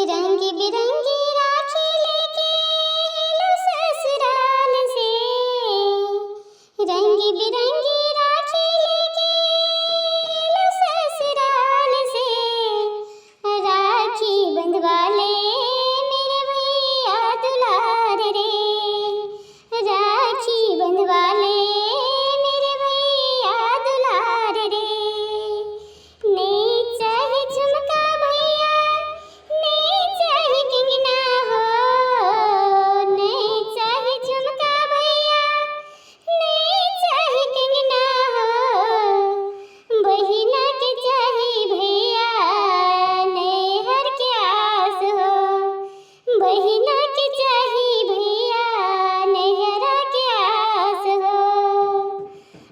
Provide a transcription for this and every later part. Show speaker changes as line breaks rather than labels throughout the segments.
रंग बिरंगी राखी लेके लो ससुराल से। रंग बिरंगी राखी लेके लो ससुराल से। राखी बंधवा ले मेरे भैया दुलार रे। राखी बंधवा ले मेरे भैया दुलार रे। नहीं चाहे झुमका भैया, नहीं चाहे कंगना हो। नहीं चाहे झुमका भैया, नहीं चाहे कंगना हो। बहिना के चाहे भैया, नैहर के आस हो। बहिना के चाहे भैया, नैहर के आस हो।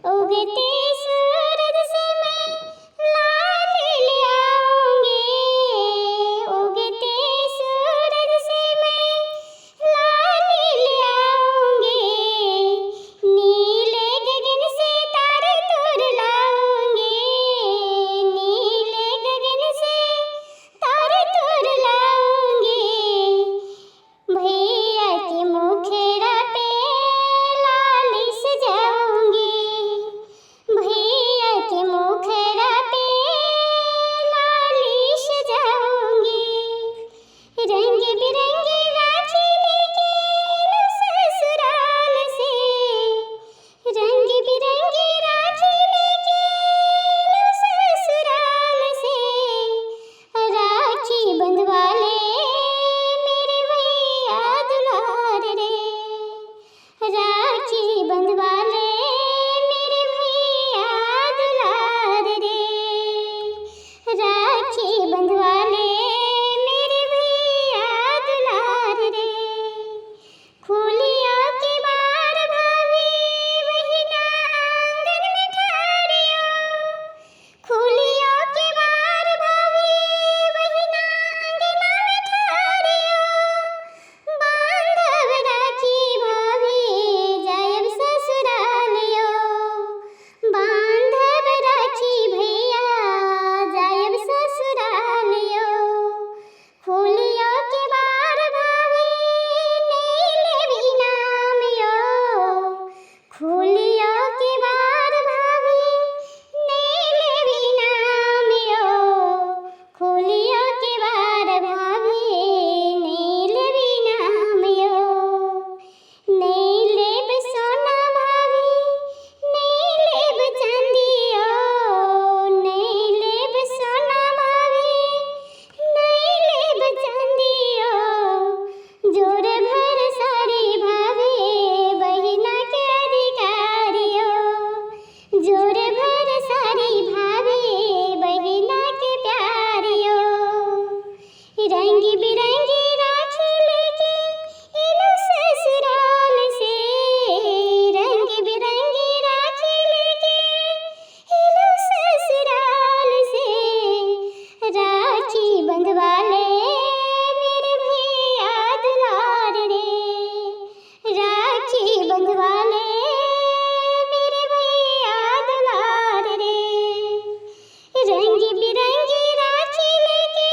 उगते सूरज से मैं लाल ले आऊंगी। उगते सूरज से मैं लाल ले आऊंगी। नीले गगन से तारे तोड़ लाऊंगी। नीले गगन से तारे तोड़ लाऊंगी। भैया के मुखड़ा पे लाली सजाऊंगी। भैया के मुखड़ा पे लाली सजाऊंगी। रंग बिरंगी राखी लेके लो ससुराल से। रंग बिरंगी राखी लेके लो ससुराल से। राखी बंधवा ले मेरे भैया दुलार रे। राखी बंधवा ले मेरे भैया दुलार रे। राखी बंधवा ले मेरे भैया दुलार रे। खोलिया के बार भाभी बहिना आंगन में ठाड़ियो। खोलिया के बार भाभी बहिना आंगन में ठाड़ियो। बांधव राखी भाभी जायब ससुरालियो। बांधव राखी भैया जायब ससुरालियो। खोलिया के बार भाभी नीले भी नाम यो। खोलिया के बार भाभी नीले भी नाम यो। खोलिया के बार भाभी नीले भी नाम यो। नीले भी सोना भाभी, नीले भी चांदियो। नीले भी सोना भाभी, नीले भी चांदियो। जोर भर सारी भाभी बहिना के अधिकारियो। जोर भर सारी भाभी बहिना के प्यारियो। रंग बिरंगी राखी लेके लो ससुराल से। रंग बिरंगी राखी लेके लो ससुराल से। राखी बंधवा ले मेरे भैया दुलार रे। राखी बंधवा ले मेरे भैया दुलार रे। रंग बिरंगी राखी लेके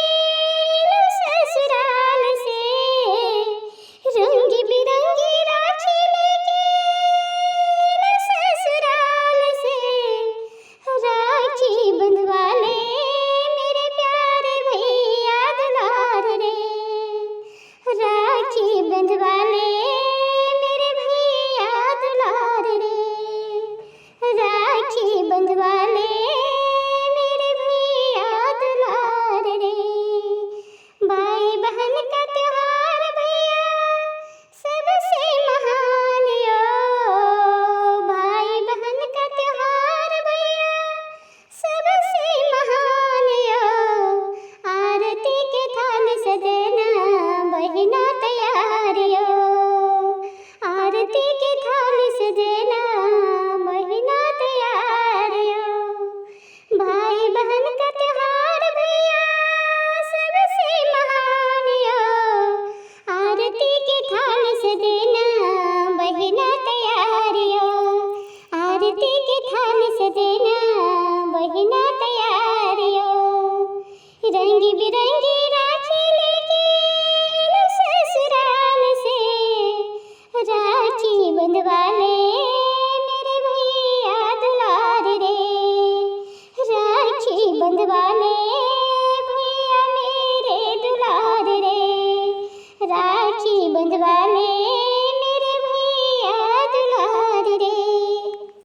लो ससुराल बंधवा ले भैया मेरे दुलार रे, राखी बंधवा ले